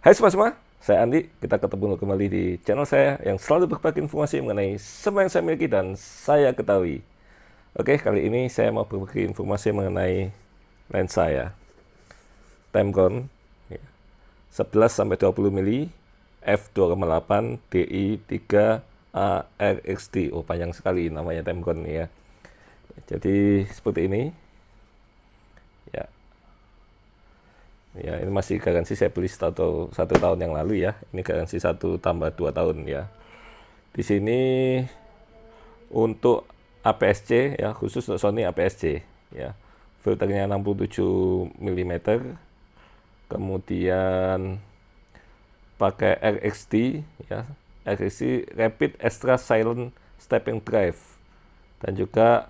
Hai semua, saya Andi. Kita ketemu kembali di channel saya yang selalu berbagi informasi mengenai semua yang saya miliki dan saya ketahui. Oke, kali ini saya mau berbagi informasi mengenai lensa ya. Tamron ya, 11 sampai 20 mili f2,8 DI3 ARXD. Oh, panjang sekali namanya Tamron ya. Jadi seperti ini. Ya, ya, ini masih garansi saya beli satu tahun yang lalu ya. Ini garansi 1 tambah 2 tahun ya. Di sini untuk APS-C ya, khusus untuk Sony APS-C ya. Filternya 67 mm, kemudian pakai RXD ya. RXD Rapid Extra Silent Stepping Drive dan juga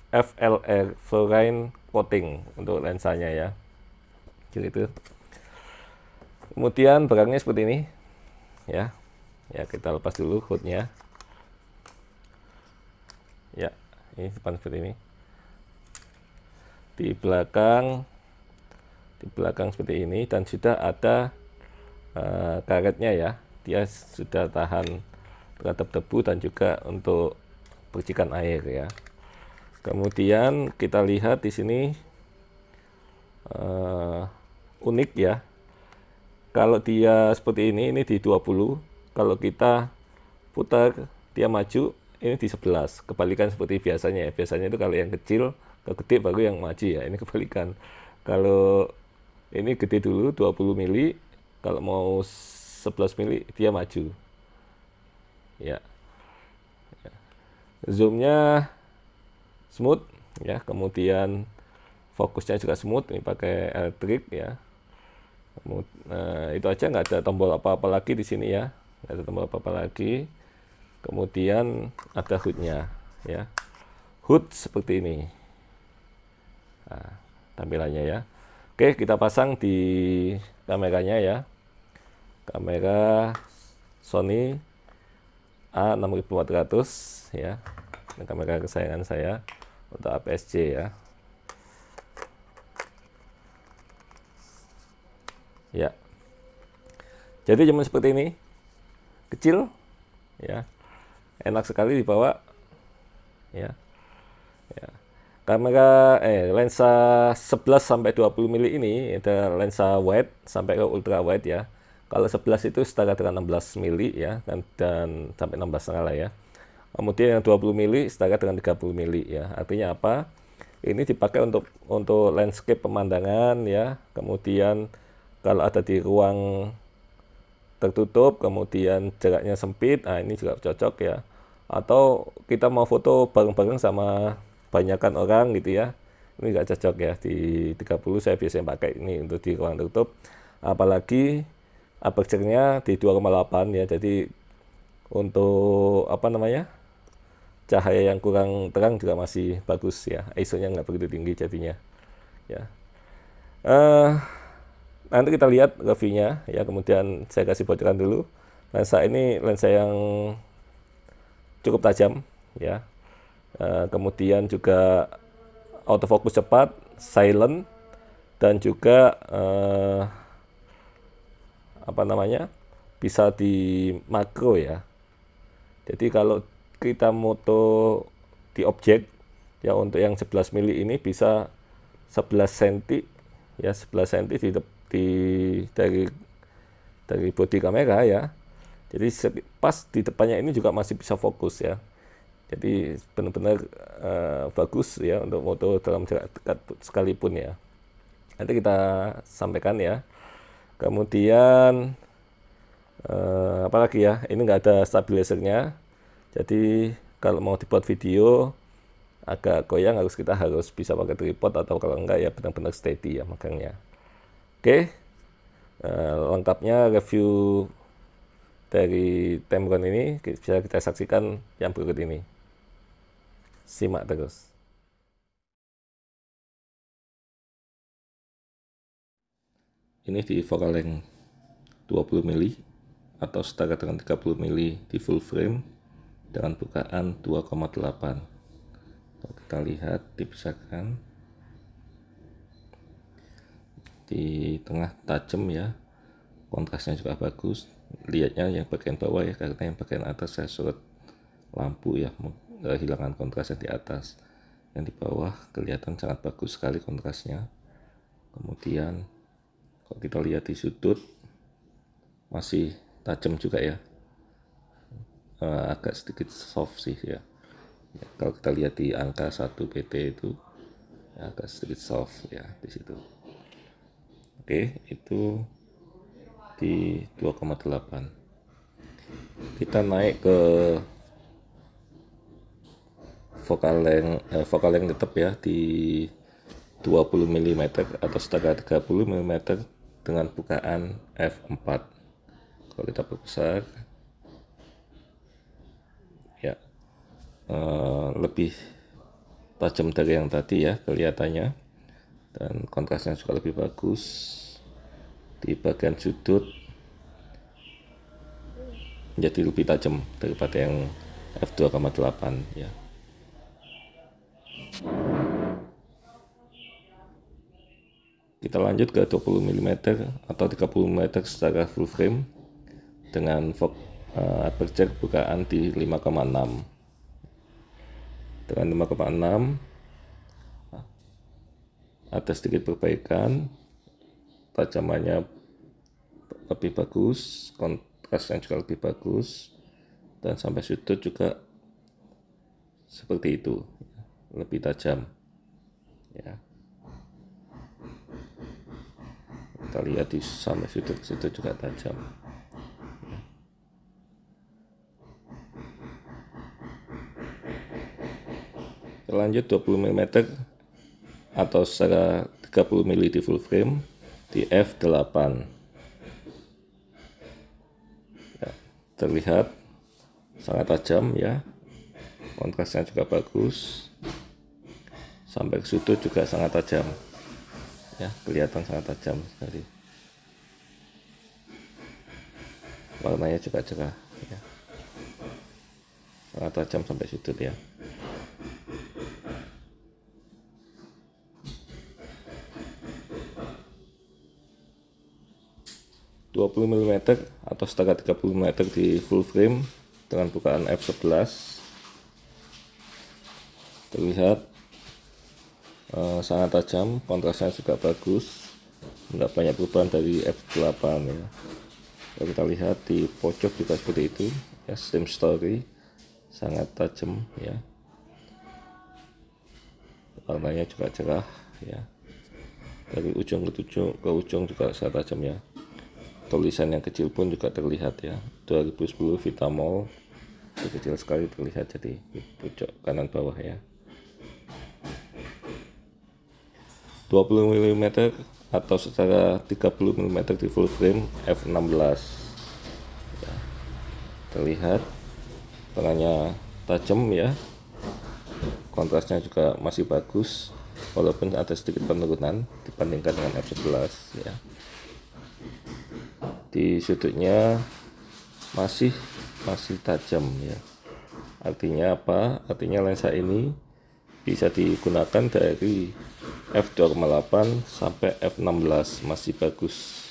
FLR Fluorine Coating untuk lensanya ya. Gitu. Kemudian barangnya seperti ini ya. Ya, kita lepas dulu hoodnya. Ya, ini depan seperti ini. Di belakang seperti ini dan sudah ada karetnya ya. Dia sudah tahan terhadap debu dan juga untuk percikan air ya. Kemudian kita lihat di sini unik ya. Kalau dia seperti ini di 20. Kalau kita putar dia maju, ini di 11. Kebalikan seperti biasanya ya. Biasanya itu kalau yang kecil ke gede baru yang maju ya. Ini kebalikan. Kalau ini gede dulu 20 mili, kalau mau 11 mili dia maju. Ya. Zoomnya smooth ya, kemudian fokusnya juga smooth, ini pakai elektrik ya. Itu aja, nggak ada tombol apa-apa lagi di sini ya, nggak ada tombol apa-apa lagi. Kemudian ada hoodnya ya, hood seperti ini tampilannya ya. Oke, kita pasang di kameranya ya, kamera Sony A6400 ya. Ini kamera kesayangan saya untuk APS-C ya. Ya. Jadi cuma seperti ini. Kecil ya. Enak sekali dibawa ya. Ya. Kamera lensa 11 sampai 20 mili ini ada lensa wide sampai ke ultra wide ya. Kalau 11 itu setara dengan 16 mili ya, dan sampai 16,5 lah ya. Kemudian yang 20 mili setara dengan 30 mili ya. Artinya apa? Ini dipakai untuk landscape pemandangan ya. Kemudian kalau ada di ruang tertutup, kemudian jaraknya sempit, nah ini juga cocok ya. Atau kita mau foto bareng-bareng sama banyakan orang gitu ya. Ini nggak cocok ya, di 30 saya biasanya pakai ini untuk di ruang tertutup. Apalagi aperture-nya di 2,8 ya. Jadi untuk apa namanya? Cahaya yang kurang terang juga masih bagus ya. ISO-nya nggak begitu tinggi jadinya. Ya. Eh, Nanti kita lihat reviewnya ya. Kemudian saya kasih bocoran dulu. Lensa ini lensa yang cukup tajam ya. Kemudian juga autofocus cepat, silent, dan juga apa namanya, bisa di makro ya. Jadi kalau kita moto di objek ya, untuk yang 11 mili ini bisa 11 cm ya, 11 cm di dari bodi kamera ya. Jadi pas di depannya ini juga masih bisa fokus ya. Jadi benar-benar bagus ya untuk moto dalam jarak dekat sekalipun ya. Nanti kita sampaikan ya. Kemudian apalagi ya, ini nggak ada stabilizernya. Jadi kalau mau dibuat video agak goyang, kita harus bisa pakai tripod, atau kalau enggak ya benar-benar steady ya megangnya. Oke, lengkapnya review dari Tamron ini bisa kita saksikan yang berikut ini. Simak terus. Ini di focal length 20 mili atau setara dengan 30 mili di full frame dengan bukaan 2,8. Kita lihat dibesarkan di tengah tajam ya, kontrasnya juga bagus. Lihatnya yang bagian bawah ya, karena yang bagian atas saya sorot lampu ya, menghilangkan kontras yang di atas. Yang di bawah kelihatan sangat bagus sekali kontrasnya. Kemudian kalau kita lihat di sudut masih tajam juga ya, agak sedikit soft sih ya. Kalau kita lihat di angka 1 pt itu ya, agak sedikit soft ya di situ. Oke, itu di 2,8. Kita naik ke focal length tetap ya di 20 mm atau setara 30 mm dengan bukaan f4. Kalau kita perbesar ya, lebih tajam dari yang tadi ya kelihatannya, dan kontrasnya juga lebih bagus. Di bagian sudut menjadi lebih tajam daripada yang f2,8 ya. Kita lanjut ke 20 mm atau 30 mm secara full frame dengan aperture bukaan di 5,6. Dengan 5,6 ada sedikit perbaikan, tajamannya lebih bagus, kontrasnya juga lebih bagus, dan sampai sudut juga seperti itu, lebih tajam ya. Kita lihat di sampai sudut juga tajam. Lanjut 20 mm atau secara 30 mm di full frame di f8 ya, terlihat sangat tajam ya, kontrasnya juga bagus, sampai ke sudut juga sangat tajam ya, kelihatan sangat tajam sekali, warnanya juga cerah ya, sangat tajam sampai sudut ya. 20 mm atau setara 30 mm di full frame dengan bukaan f11 terlihat sangat tajam, kontrasnya juga bagus, tidak banyak perubahan dari f8 ya. Kalau kita lihat di pojok juga seperti itu ya, same story, sangat tajam ya, warnanya juga cerah ya, dari ujung ke ujung juga sangat tajam ya. Tulisan yang kecil pun juga terlihat ya, 2010 Vitamol, itu kecil sekali terlihat jadi di pojok kanan bawah ya. 20 mm atau secara 30 mm di full frame f16 ya, terlihat tengahnya tajam ya, kontrasnya juga masih bagus walaupun ada sedikit penurunan dibandingkan dengan f11 ya. Di sudutnya masih tajam ya. Artinya apa? Artinya lensa ini bisa digunakan dari f2,8 sampai f16, masih bagus.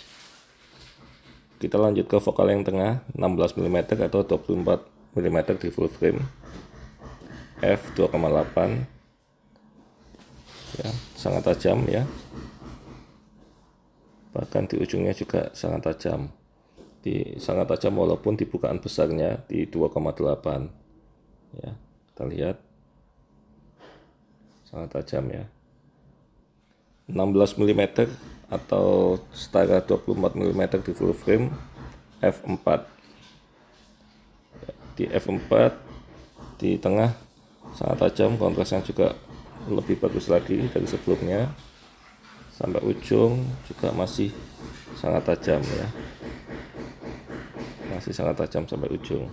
Kita lanjut ke focal yang tengah 16 mm atau 24 mm di full frame f2,8 ya, sangat tajam ya, bahkan di ujungnya juga sangat tajam, sangat tajam walaupun di bukaan besarnya di 2,8 ya, kita lihat sangat tajam ya. 16 mm atau setara 24 mm di full frame f4 ya, di f4 di tengah sangat tajam, kontrasnya juga lebih bagus lagi dari sebelumnya, sampai ujung juga masih sangat tajam ya, masih sangat tajam sampai ujung.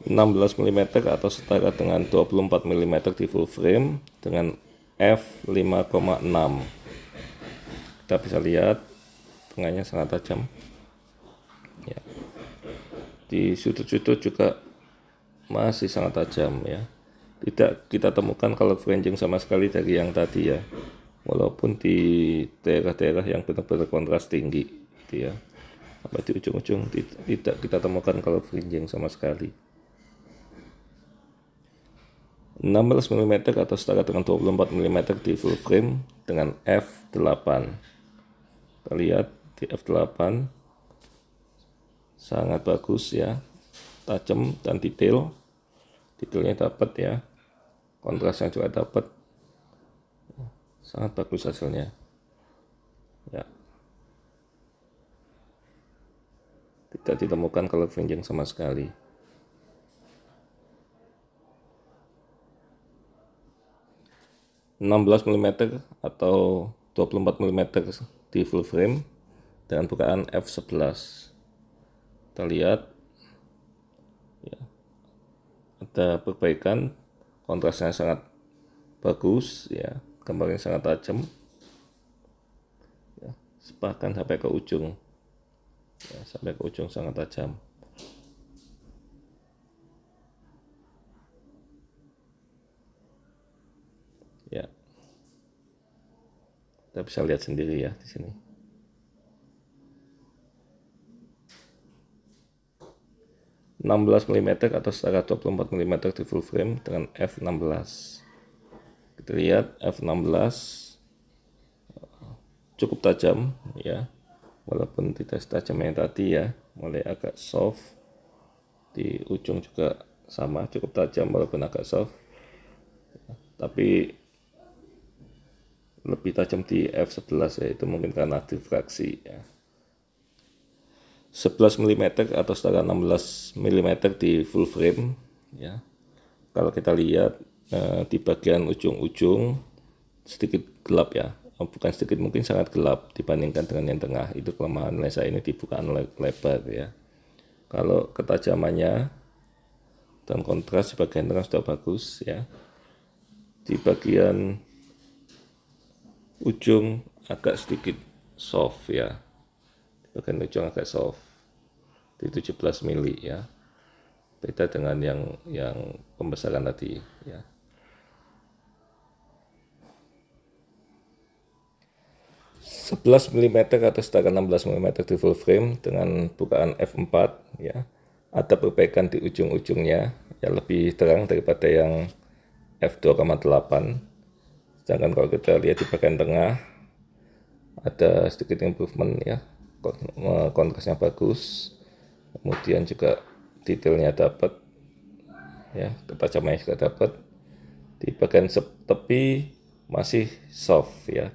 (16 mm atau setara dengan 24 mm di full frame dengan f5,6. Kita bisa lihat tengahnya sangat tajam ya. Di sudut-sudut juga masih sangat tajam ya, Tidak kita temukan color fringing sama sekali dari yang tadi ya, walaupun di daerah-daerah yang benar-benar kontras tinggi gitu ya, sampai di ujung-ujung tidak kita temukan color fringing sama sekali. 16 mm atau setara dengan 24 mm di full frame dengan f8. Kita lihat di f8 sangat bagus ya, tajam dan detailnya dapat ya, kontrasnya juga dapat, sangat bagus hasilnya ya. Tidak ditemukan color fringing sama sekali. (16 mm atau 24 mm di full frame dengan bukaan f11. Kita lihat ya, ada perbaikan, kontrasnya sangat bagus ya, gambarnya sangat tajam ya, bahkan sampai ke ujung ya, sampai ke ujung sangat tajam ya. Kita bisa lihat sendiri ya di sini. (16 mm atau setara 24 mm di full frame dengan f16. Kita lihat f16 cukup tajam ya, walaupun tidak setajam yang tadi ya, mulai agak soft, di ujung juga sama cukup tajam walaupun agak soft, tapi lebih tajam di f11 ya, itu mungkin karena diffraksi ya. 11 mm atau setara 16 mm di full frame ya. Kalau kita lihat di bagian ujung-ujung sedikit gelap ya, bukan sedikit, mungkin sangat gelap dibandingkan dengan yang tengah. Itu kelemahan lensa ini di bukaan lebar ya. Kalau ketajamannya dan kontras di bagian tengah sudah bagus ya, di bagian ujung agak sedikit soft ya, bagian ujung agak soft di 17 mili ya, beda dengan yang pembesaran tadi ya. (11 mm atau setara 16 mm di full frame dengan bukaan f4 ya, ada perbaikan di ujung-ujungnya yang lebih terang daripada yang f2,8. Sedangkan kalau kita lihat di bagian tengah ada sedikit improvement ya, kontrasnya bagus, kemudian juga detailnya dapat ya, ketajamannya juga dapat. Di bagian tepi masih soft ya,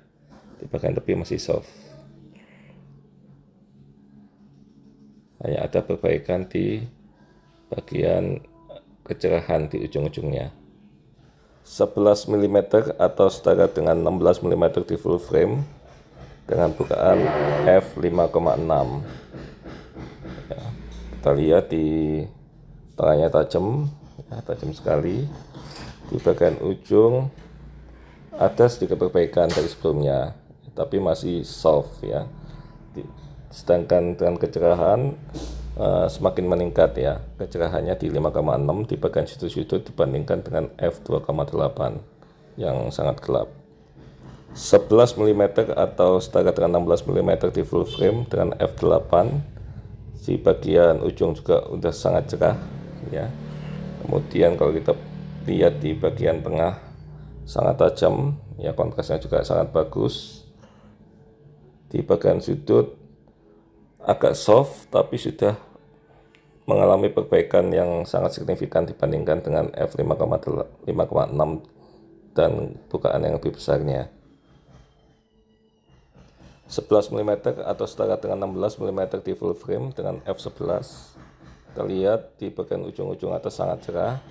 di bagian tepi masih soft, hanya ada perbaikan di bagian kecerahan di ujung-ujungnya. 11 mm atau setara dengan 16 mm di full frame dengan bukaan f5,6 ya. Kita lihat di tengahnya tajam ya, tajam sekali. Di bagian ujung ada sedikit perbaikan dari sebelumnya, tapi masih soft ya. Sedangkan dengan kecerahan semakin meningkat ya, kecerahannya di 5,6 di bagian sudut-sudut dibandingkan dengan f2,8 yang sangat gelap. 11 mm atau setara dengan 16 mm di full frame dengan f8, di bagian ujung juga udah sangat cerah ya. Kemudian kalau kita lihat di bagian tengah sangat tajam ya, kontrasnya juga sangat bagus. Di bagian sudut agak soft tapi sudah mengalami perbaikan yang sangat signifikan dibandingkan dengan f5,6 dan bukaan yang lebih besarnya. 11 mm atau setara dengan 16 mm di full frame dengan f11. Kita lihat di bagian ujung-ujung atas sangat cerah,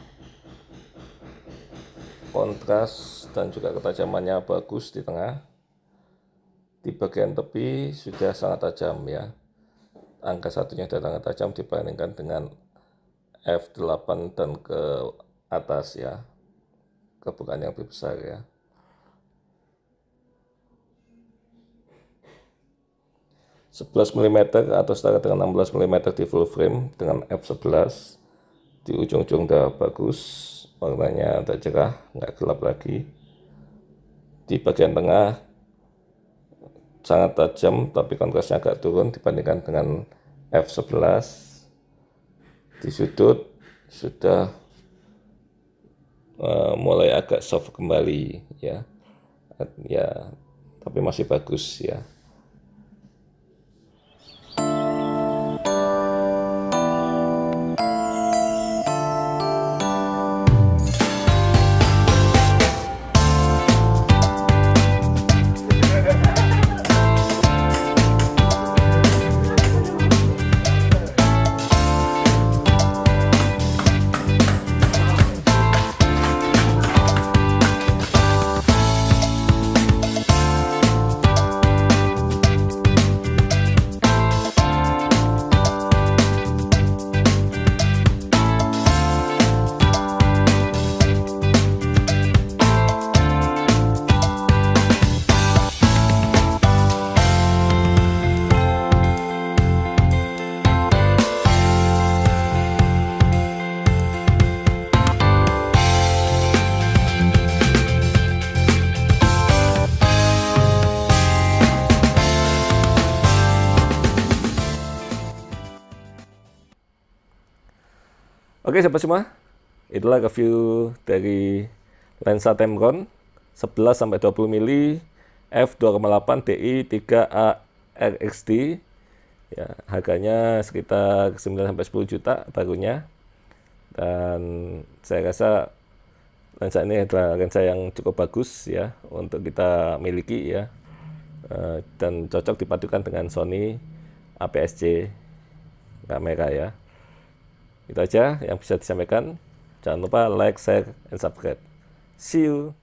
kontras dan juga ketajamannya bagus di tengah. Di bagian tepi sudah sangat tajam ya, angka satunya sudah sangat tajam dibandingkan dengan f8 dan ke atas ya, ke bukaan yang lebih besar ya. 11 mm atau setara dengan 16 mm di full frame dengan f11, di ujung-ujung udah bagus warnanya agak cerah, nggak gelap lagi. Di bagian tengah sangat tajam, tapi kontrasnya agak turun dibandingkan dengan F11. Di sudut sudah mulai agak soft kembali ya, tapi masih bagus ya. Oke sahabat semua, itulah review dari lensa Tamron 11-20 mm f2,8 DI 3A RXD. Ya, harganya sekitar 9-10 juta barunya. Dan saya rasa lensa ini adalah lensa yang cukup bagus ya untuk kita miliki ya. Dan cocok dipadukan dengan Sony APS-C kamera ya. Itu aja yang bisa disampaikan. Jangan lupa like, share, and subscribe. See you.